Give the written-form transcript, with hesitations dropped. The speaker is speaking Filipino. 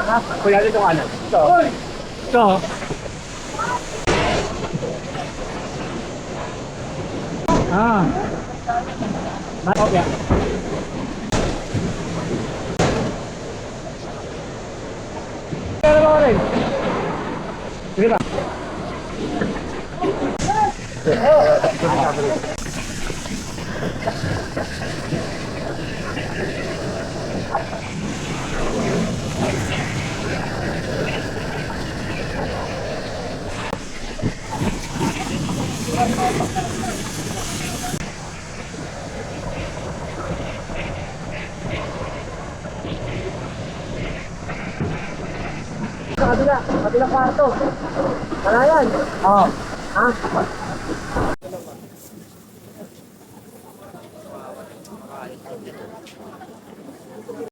Kuya, dito ka na. Ito. Ito. Ah. Okay. Pero ba rin? Sige ba? Sa kabila kwarto. Wala yan. Oo. Ha?